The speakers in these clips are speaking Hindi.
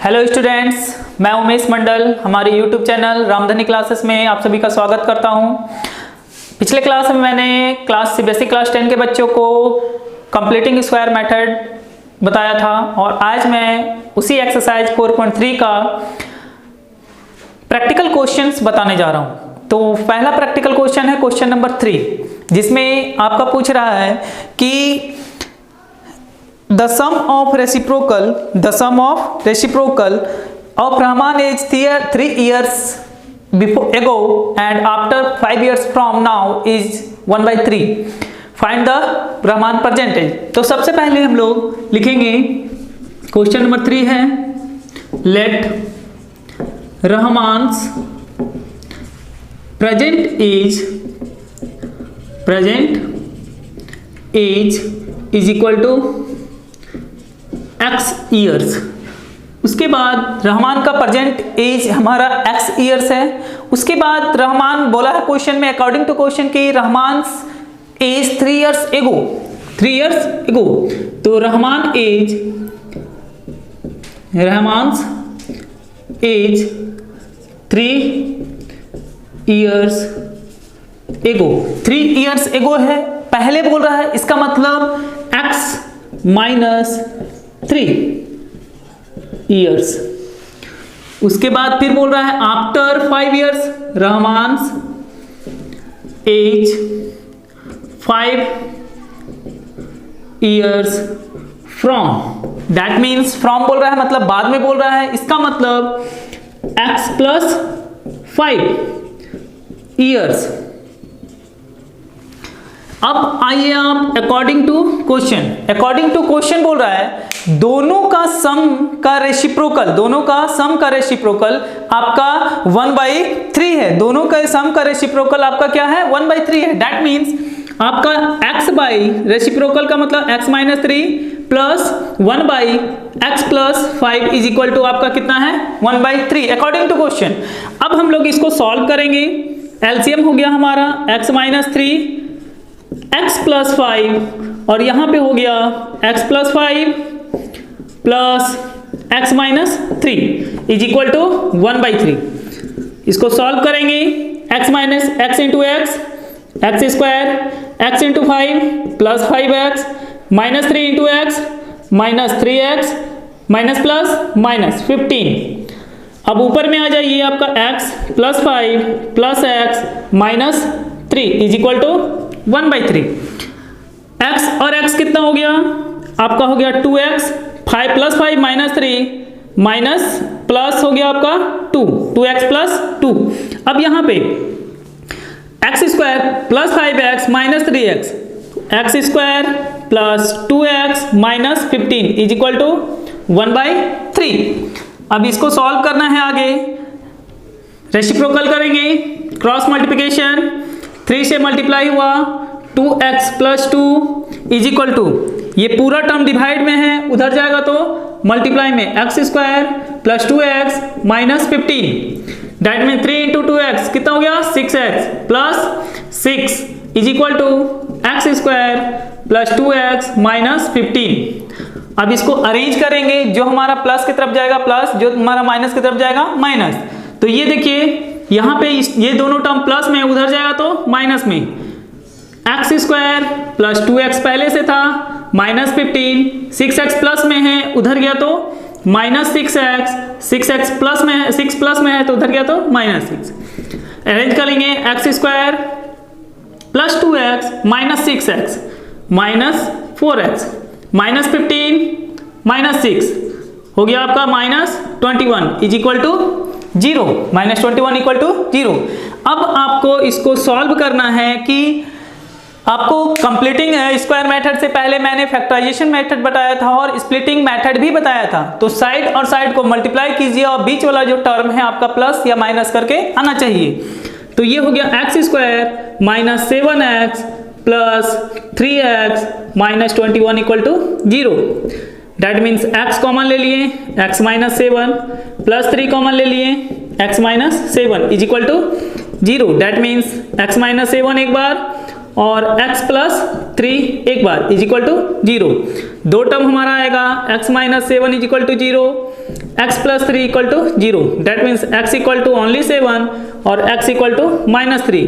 हेलो स्टूडेंट्स, मैं उमेश मंडल हमारे यूट्यूब चैनल रामधनी क्लासेस में आप सभी का स्वागत करता हूं। पिछले क्लास में मैंने बेसिक क्लास 10 के बच्चों को कंप्लीटिंग स्क्वायर मेथड बताया था और आज मैं उसी एक्सरसाइज 4.3 का प्रैक्टिकल क्वेश्चंस बताने जा रहा हूं। तो पहला प्रैक्टिकल क्वेश्चन है क्वेश्चन नंबर 3, जिसमें आपका पूछ रहा है कि the sum of reciprocal of Rahman is 3 years ago and after 5 years from now is 1/3. Find the Rahman percentage. तो सबसे पहले हम लोग लिखेंगे क्वेश्चन नंबर 3 है let Rahman's present age is equal to x years. उसके बाद रहमान का प्रेजेंट एज हमारा x ईयर्स है। उसके बाद रहमान बोला है क्वेश्चन में अकॉर्डिंग टू क्वेश्चन की रहमान एज 3 इयर्स एगो। तो Rahman as 3 years ago 3 years ago है, पहले बोल रहा है, इसका मतलब x माइनस 3 इयर्स। उसके बाद फिर बोल रहा है after 5 years Rahman's age 5 years from, that means from बोल रहा है मतलब बाद में बोल रहा है, इसका मतलब x प्लस 5 इयर्स। अब आइए आप अकॉर्डिंग टू क्वेश्चन बोल रहा है दोनों का सम का रेसिप्रोकल आपका 1/3 है। दोनों का सम का रेसिप्रोकल आपका क्या है 1/3 है। दैट मीन्स आपका x बाई रेसिप्रोकल का मतलब x minus 3 plus 1/x plus 5 is equal to आपका कितना है 1/3 अकॉर्डिंग टू क्वेश्चन। अब हम लोग इसको सॉल्व करेंगे। एलसीएम हो गया हमारा x माइनस 3 x प्लस 5 और यहां पे हो गया x plus 5 plus x minus 3 is equal to 1/3। इसको सॉल्व करेंगे x minus x into x square x into 5 plus 5x minus 3 into x minus 3x minus plus minus 15। अब ऊपर में आ जाइए आपका x plus 5 plus x minus 3 is equal to 1/3। x और x कितना हो गया आपका हो गया 2x 5 plus 5 minus 3 minus plus हो गया आपका 2x प्लस 2। अब यहाँ पे x square plus 5x minus 3x x square plus 2x minus 15 is equal to 1/3। अब इसको सॉल्व करना है आगे, रेसिप्रोकल करेंगे, क्रॉस मल्टीप्लिकेशन 3 से मल्टीप्लाई हुआ 2x plus 2 is equal to, ये पूरा टर्म डिवाइड में है, उधर जाएगा तो मल्टीप्लाई में x square plus 2x minus 15 that में 3 इंटू 2x कितना हो गया 6x plus 6 is equal to x square plus 2x minus 15। अब इसको अरेंज करेंगे, जो हमारा प्लस की तरफ जाएगा प्लस, जो हमारा माइनस की तरफ जाएगा माइनस। तो ये देखिए यहाँ पे ये दोनों टर्म प्लस में, उधर जाएगा तो माइनस में, x स्क्वायर प्लस 2x पहले से था माइनस 15, 6x प्लस में है, उधर गया तो माइनस 6x प्लस में है, 6 प्लस में है तो उधर गया तो माइनस 6। अरेंज करेंगे x square plus 2x minus 6x minus 4x minus 15 minus 6 हो गया आपका minus 21 is equal to 0, minus 21 equal to 0। अब आपको इसको सॉल्व करना है कि आपको कंप्लीटिंग स्क्वायर मेथड से पहले मैंने फैक्टराइजेशन मेथड बताया था और स्प्लिटिंग मेथड भी बताया था। तो साइड और साइड को मल्टीप्लाई कीजिए और बीच वाला जो टर्म है आपका प्लस या माइनस करके आना चाहिए। तो ये हो गया x square minus 7x plus 3x minus 21 equal to 0। That means x common ले लिए, x माइनस 7 प्लस 3 कॉमन ले लिए, x minus 7 is equal to 0। That means x minus 7 एक बार और x प्लस 3 एक बार इज इक्वल टू 0। दो टर्म हमारा आएगा x minus 7 is equal to 0, x plus 3 equal to 0, that means x equal to only 7 और x इक्वल टू -3।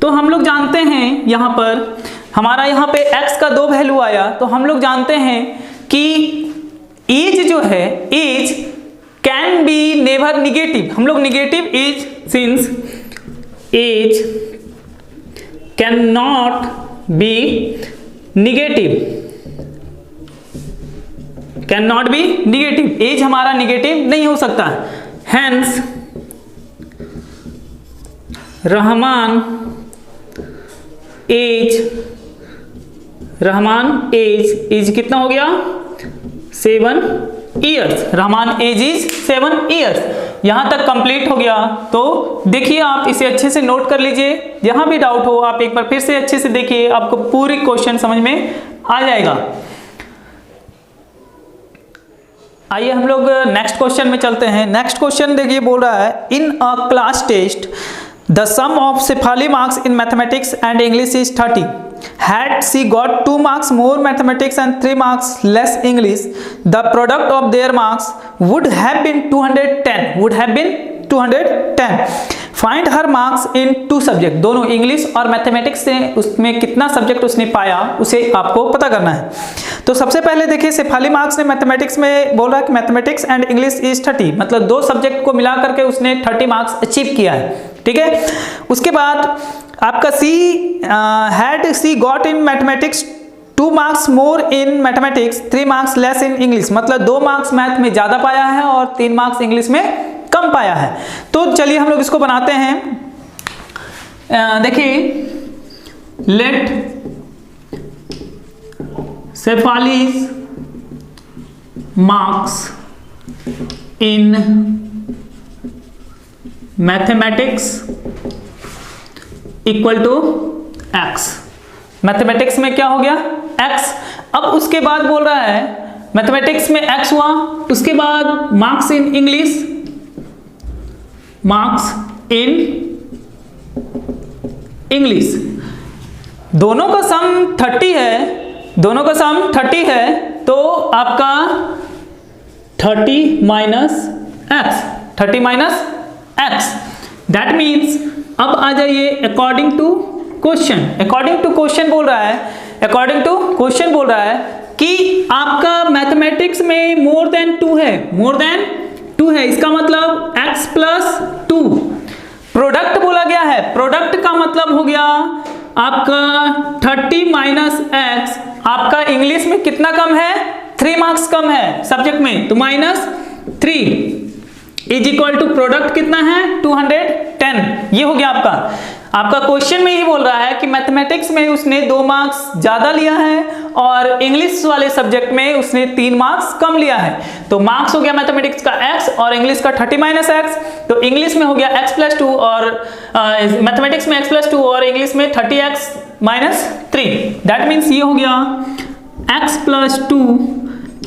तो हम लोग जानते हैं यहाँ पर हमारा यहाँ पे x का 2 वैल्यू आया, तो हम लोग जानते हैं कि एज जो है, age can be never negative. हम लोग negative age, since age can not be negative, can not be negative, age हमारा निगेटिव नहीं हो सकता। हैंस रहमान एज कितना हो गया? 7 years. Rahman age is 7 years. यहां तक कंप्लीट हो गया। तो देखिए, आप इसे अच्छे से नोट कर लीजिए। यहां भी डाउट हो आप एक बार फिर से अच्छे से देखिए, आपको पूरी क्वेश्चन समझ में आ जाएगा। आइए हम लोग नेक्स्ट क्वेश्चन में चलते हैं। नेक्स्ट क्वेश्चन देखिए, बोल रहा है in a class test the sum of Shefali marks in mathematics and English is 30. Had she got 2 marks more mathematics and 3 marks less English, the product of their marks would have been 210. Would have been 210. Find her marks in 2 subject. दोनों इंग्लिश और मैथमेटिक्स से उसमें कितना सब्जेक्ट उसने पाया, उसे आपको पता करना है। तो सबसे पहले देखिए, शेफाली मार्क्स ने मैथमेटिक्स में बोल रहा है कि मैथमेटिक्स एंड इंग्लिश इज 30, मतलब 2 सब्जेक्ट को मिला करके उसने 30 मार्क्स अचीव किया है। ठीक है, उसके बाद आपका she got in mathematics 2 marks more in mathematics 3 marks less in English, मतलब 2 मार्क्स मैथ में ज्यादा पाया है और 3 मार्क्स इंग्लिश में कम पाया है। तो चलिए हम लोग इसको बनाते हैं। देखिए, let Shefali's marks in mathematics equal to x। Mathematics में क्या हो गया? x। अब उसके बाद बोल रहा है मैथमेटिक्स में x हुआ, उसके बाद marks in English, marks in English, दोनों का सम 30 है, दोनों का सम 30 है। तो आपका 30 minus x, 30 minus x, that means अब आ जाइए according to question. According to question बोल रहा है, अकॉर्डिंग टू क्वेश्चन बोल रहा है कि आपका मैथमेटिक्स में मोर देन 2 है, मोर देन 2 है, इसका मतलब x प्लस 2। प्रोडक्ट बोला गया है, प्रोडक्ट का मतलब हो गया आपका 30 माइनस x। आपका इंग्लिश में कितना कम है? 3 मार्क्स कम है सब्जेक्ट में, तो -3 इज इक्वल टू प्रोडक्ट कितना है? 210। ये हो गया आपका क्वेश्चन में ही बोल रहा है कि मैथमेटिक्स में उसने 2 मार्क्स ज्यादा लिया है और इंग्लिश वाले सब्जेक्ट में उसने 3 मार्क्स कम लिया है। तो मार्क्स हो गया मैथमेटिक्स का x और इंग्लिश का 30 माइनस x। तो इंग्लिश में हो गया x प्लस 2 और मैथमेटिक्स में x प्लस 2 और इंग्लिश में 30x माइनस 3। दैट मीन्स ये हो गया x plus 2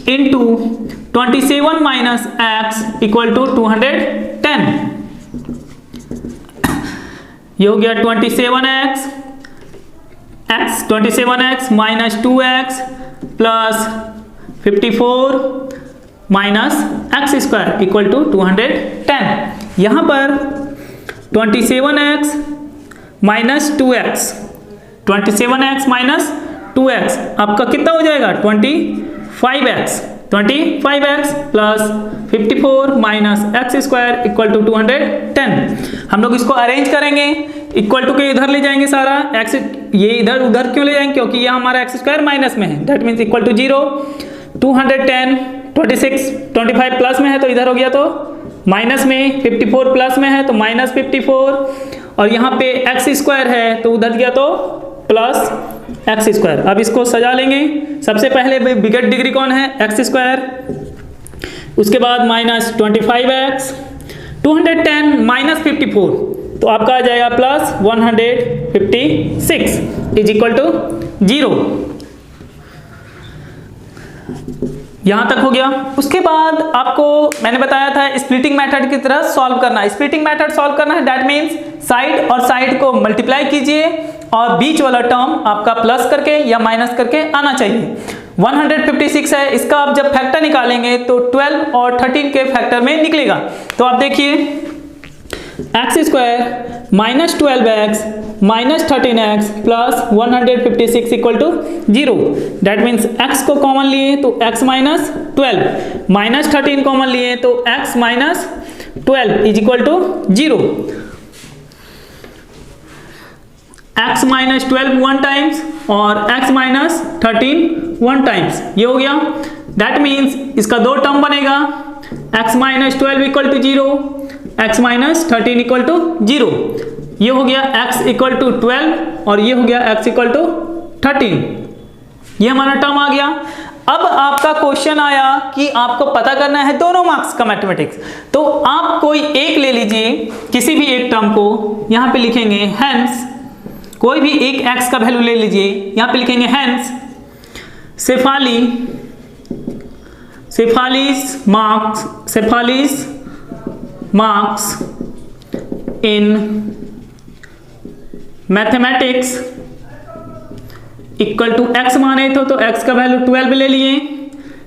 into 27 minus x equal to 210। ये हो गया 27x minus 2x plus 54 minus x square equal to 210। यहां पर 27x minus 2x, 27x minus 2x आपका कितना हो जाएगा? 25x plus 54 minus x square equal to 210। हम लोग इसको अरेंज करेंगे, इक्वल टू के इधर ले जाएंगे सारा x, ये इधर उधर क्यों ले जाएंगे? क्योंकि ये हमारा एक्स स्क्वायर माइनस में है, that means equal to 0। 210 26 25 plus में है तो इधर हो गया, तो माइनस में 54 प्लस में है तो माइनस 54, और यहाँ पे एक्स स्क्वायर है तो उधर गया तो प्लस एक्स स्क्वायर। अब इसको सजा लेंगे। सबसे पहले बिगेट डिग्री कौन है? एक्स स्क्वायर, उसके बाद माइनस 25x, 210 माइनस 54 तो आपका आ जाएगा प्लस 156 इज इक्वल टू 0। यहां तक हो गया। उसके बाद आपको मैंने बताया था स्प्लिटिंग मेथड की तरह सॉल्व करना है। स्प्लिटिंग मेथड सॉल्व करना है, दैट मीन्स साइड और साइड को मल्टीप्लाई कीजिए और बीच वाला टर्म आपका प्लस करके या माइनस करके आना चाहिए। 156 है, इसका आप जब फैक्टर निकालेंगे तो 12 और 13 के फैक्टर में निकलेगा। तो आप देखिए x square minus 12x minus 13x plus 156 equal to 0। That means x को कॉमन लिए तो x माइनस 12 माइनस 13 कॉमन लिए तो x minus 12 is equal to 0। x minus 12 one times और x माइनस 13 वन टाइम्स, ये हो गया। दैट मीन्स इसका दो टर्म बनेगा, x minus 12 equal to 0, x minus 13 equal to 0। ये हो गया x इक्वल टू 12 और ये हो गया x इक्वल टू 13। ये हमारा टर्म आ गया। अब आपका क्वेश्चन आया कि आपको पता करना है दोनों मार्क्स का मैथमेटिक्स। तो आप कोई एक ले लीजिए, किसी भी एक टर्म को यहां पे लिखेंगे हेंस, कोई भी एक x का वैल्यू ले लीजिए, यहां पे लिखेंगे hence Shefali's marks in mathematics equal to x माने तो x का वैल्यू 12 ले लिए।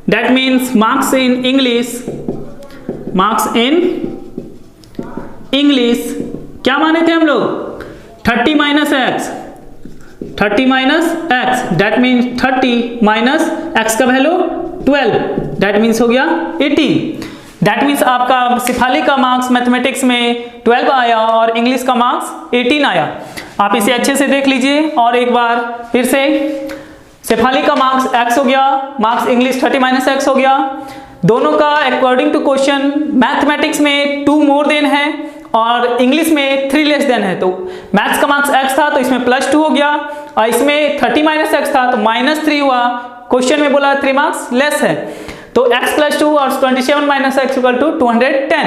That means marks in English क्या माने थे हम लोग, 30 minus x, that means 30 minus x का वैल्यू 12, दैट मीन्स हो गया 18। दैट मीन्स आपका सिफाली का मार्क्स मैथमेटिक्स में 12 आया और इंग्लिश का मार्क्स 18 आया। आप इसे अच्छे से देख लीजिए और एक बार फिर से, सिफाली का मार्क्स x हो गया, मार्क्स इंग्लिश 30 माइनस x हो गया। दोनों का अकॉर्डिंग टू क्वेश्चन मैथमेटिक्स में 2 मोर देन है और इंग्लिश में 3 लेस देन है। तो मैथ्स का मार्क्स x था तो इसमें +2 हो गया और इसमें 30 माइनस x था तो -3 हुआ। क्वेश्चन में बोला 3 मार्क्स लेस है, तो x + 2 और 27 minus x equal to 210।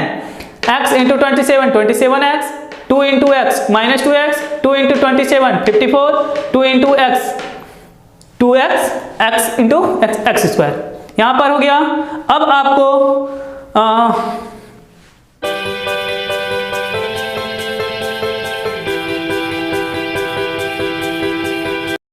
x into 27x, 2 into x minus 2x, 2 into 27 54, 2 into x 2x, x into x square यहाँ पर हो गया। अब आपको